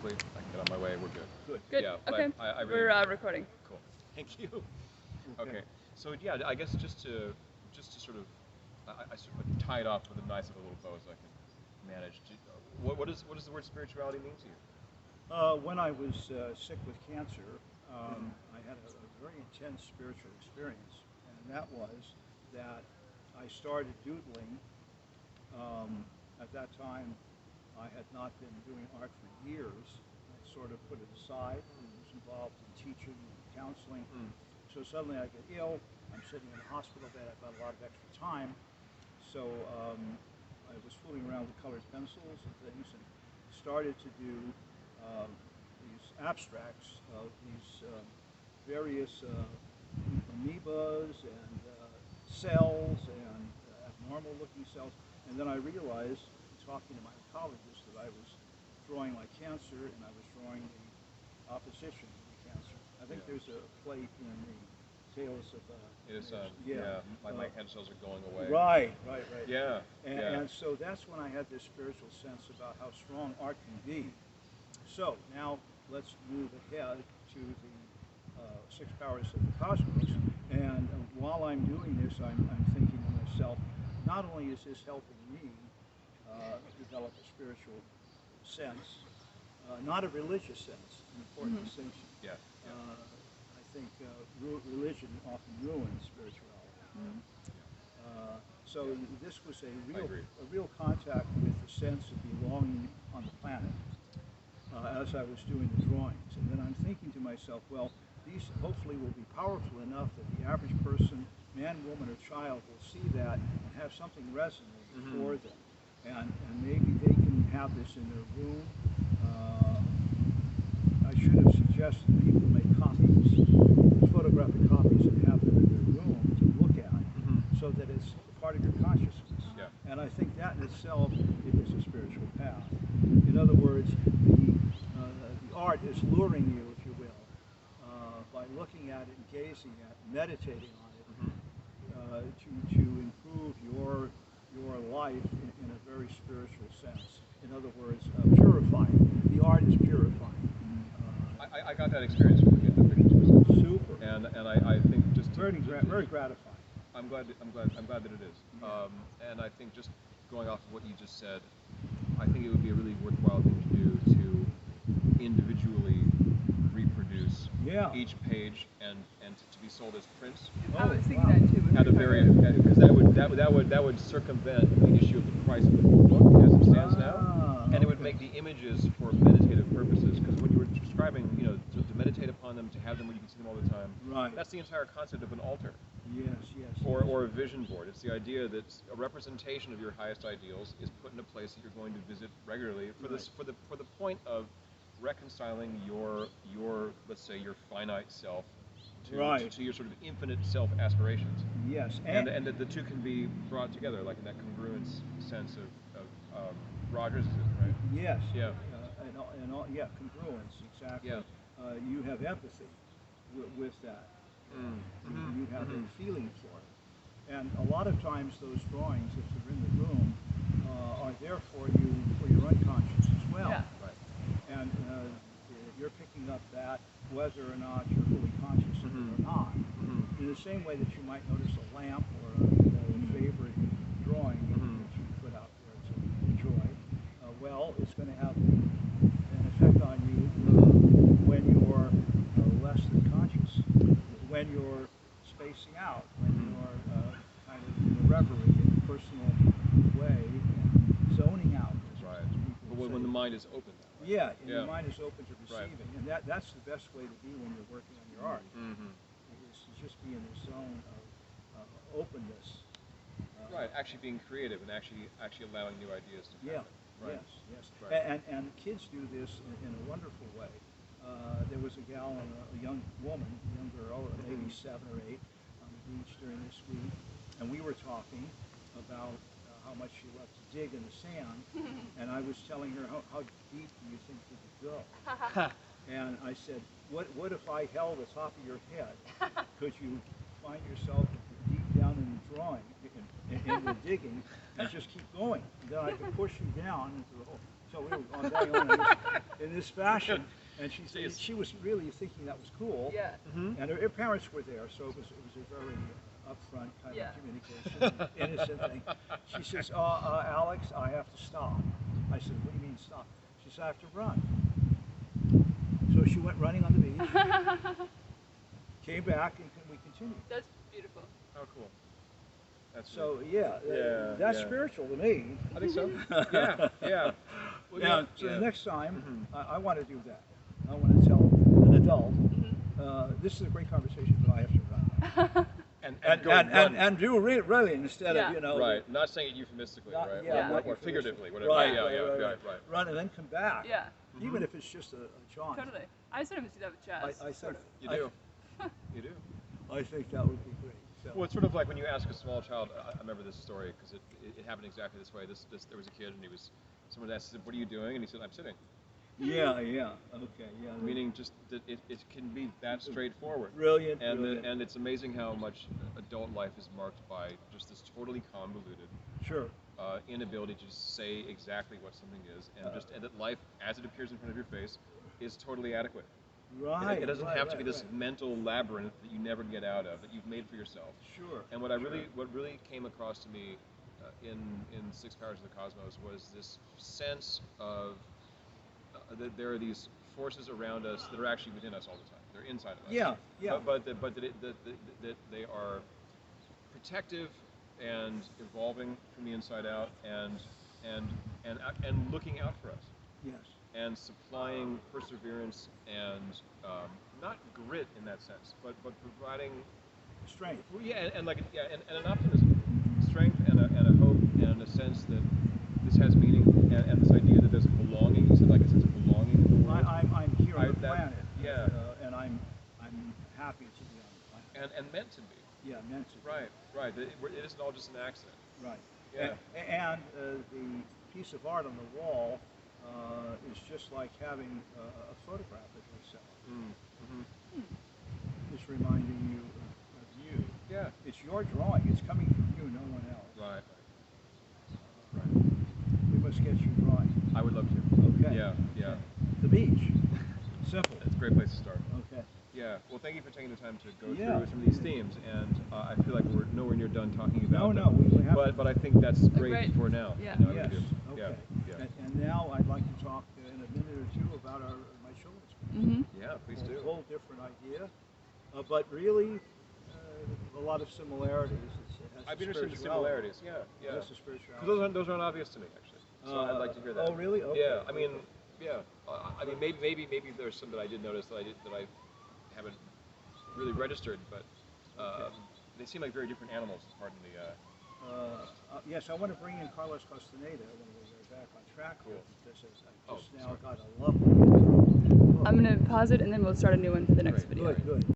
quickly. I can get on my way. We're good. Good. Yeah, Okay. I really, We're recording. Cool. Thank you. Okay. So yeah, I guess just to sort of, I sort of tie it off with a nice little bow so I can manage. What does the word spirituality mean to you? When I was sick with cancer, I had a very intense spiritual experience, and that was that I started doodling. At that time, I had not been doing art for years. I sort of put it aside and was involved in teaching and counseling. So suddenly I get ill. I'm sitting in a hospital bed. I've got a lot of extra time. So I was fooling around with colored pencils and things and started to do these abstracts of these various amoebas and cells and abnormal looking cells. And then I realized, talking to my oncologist, that I was drawing my cancer and I was drawing the opposition to the cancer. I think there's a plate in the Tales of... my cancer cells are going away. Right. Yeah. And so that's when I had this spiritual sense about how strong art can be. So now let's move ahead to the 6 powers of the cosmos. And while I'm doing this, I'm thinking to myself, not only is this helping me develop a spiritual sense, not a religious sense, an important distinction. I think religion often ruins spirituality. So this was a real contact with the sense of belonging on the planet as I was doing the drawings. And then I'm thinking to myself, well, these hopefully will be powerful enough that the average person, man, woman, or child, will see that and have something resonate for them. And maybe they can have this in their room. I should have suggested people make copies, photographic copies, and have them in their room to look at, so that it's part of your consciousness. And I think that in itself is a spiritual path. In other words, the art is luring you, if you will, by looking at it and gazing at it, meditating on it, to improve your life in a very spiritual sense. In other words, purifying. The art is purifying. I got that experience with the pictures. Super. And I think just very gratifying. I'm glad that it is. And I think just going off of what you just said, I think it would be a really worthwhile thing to do to individually reproduce each page and to be sold as prints. I was thinking that too. At a because that would circumvent the issue of the price of the book as it stands now, and it would make the images for meditative purposes. Because when you were describing, to meditate upon them, to have them where you can see them all the time, that's the entire concept of an altar. Yes. Or a vision board. It's the idea that a representation of your highest ideals is put in a place that you're going to visit regularly for the point of reconciling your let's say your finite self to your sort of infinite self aspirations. Yes. And that the two can be brought together, like in that congruence sense of Rogers, right? Yes. Yeah. Congruence, exactly. Yeah. You have empathy with that. You have a feeling for it. And a lot of times those drawings, if they're in the room, are there for you for your unconscious as well. Yeah. Right. And you're picking up that whether or not you're fully conscious of it or not. In the same way that you might notice a lamp or a favorite drawing that you put out there to enjoy, it's going to have an effect on you when you're less than conscious, when you're spacing out, when you're kind of in a reverie in a personal way, and zoning out. Right. But when the mind is open. Your mind is open to receiving, and that's the best way to be when you're working on your art. Is to just be in the zone of openness. Actually being creative and actually allowing new ideas to happen. Yes. Right. And kids do this in a wonderful way. There was a gal, a young woman, a young girl, maybe 7 or 8, on the beach during this week, and we were talking about how much she loved to dig in the sand, and I was telling her, how deep do you think you could go? And I said, what if I held the top of your head? Could you find yourself deep down in the drawing, in the digging, and just keep going? And then I could push you down into the hole. So we were going on in this fashion, and she was really thinking that was cool. Yeah. And her parents were there, so it was a very upfront kind of communication, innocent thing. She says, Alex, I have to stop. I said, what do you mean stop? She said, I have to run. So she went running on the beach, came back, and we continued. That's beautiful. How cool. That's So really, that's spiritual to me. I think so. Yeah. Well, Now, so the next time, I want to do that. I want to tell an adult, this is a great conversation, but I have to run. And do really instead of, Right, not saying it euphemistically, right? Or figuratively, whatever. Right. Run and then come back. Yeah. Even if it's just a jaunt. Totally. I sometimes do that with Jas. I think you do. You do. I think that would be great. So. Well, it's sort of like when you ask a small child. I remember this story because it happened exactly this way. There was a kid and someone asked, "What are you doing?" And he said, "I'm sitting." Yeah. Okay. Yeah. Meaning just that it can be that straightforward. Brilliant. And it's amazing how much adult life is marked by just this totally convoluted. Sure. Inability to just say exactly what something is, and that life, as it appears in front of your face, is totally adequate. Right. It doesn't have to be this mental labyrinth that you never get out of, that you've made for yourself. Sure. And what really came across to me in Six Powers of the Cosmos was this sense of that there are these forces around us that are actually within us all the time. They're inside of us. Yeah. But that they are protective and evolving from the inside out, and looking out for us. Yes. And supplying perseverance and not grit in that sense, but providing strength. And an optimism, strength, and a hope, and a sense that this has meaning, and this idea that there's a belonging. You said like a sense of belonging in the world. I'm here on the planet. Yeah. And I'm happy to be on the planet. And meant to be. Yeah, meant to be. Right. It isn't all just an accident. Right. Yeah. And the piece of art on the wall is just like having a photograph of yourself. It's reminding you of you. Yeah. It's your drawing. It's coming from you, no one else. Right. We must get you drawing. I would love to. Okay. Yeah. The beach. Simple. It's a great place to start. Okay. Yeah. Well, thank you for taking the time to go through some of these themes, and I feel like we're nowhere near done talking about them. We have But I think that's great for now. Yeah. You know, I Yes. really do. Okay. Yeah. And now I'd like to talk in a minute or two about my children's. Yeah, please do. A whole different idea, but really a lot of similarities. I'd be interested in the similarities. Yeah. That's the spirituality. Because those aren't obvious to me, actually. So I'd like to hear that. Oh, really? Okay. Yeah. I mean, maybe there's some that I did notice that I haven't really registered, but they seem like very different animals. Pardon the. Yes, I want to bring in Carlos Castaneda when we're back on track. Cool. Because I just now got a lovely. I'm going to pause it and then we'll start a new one for the next video. Good.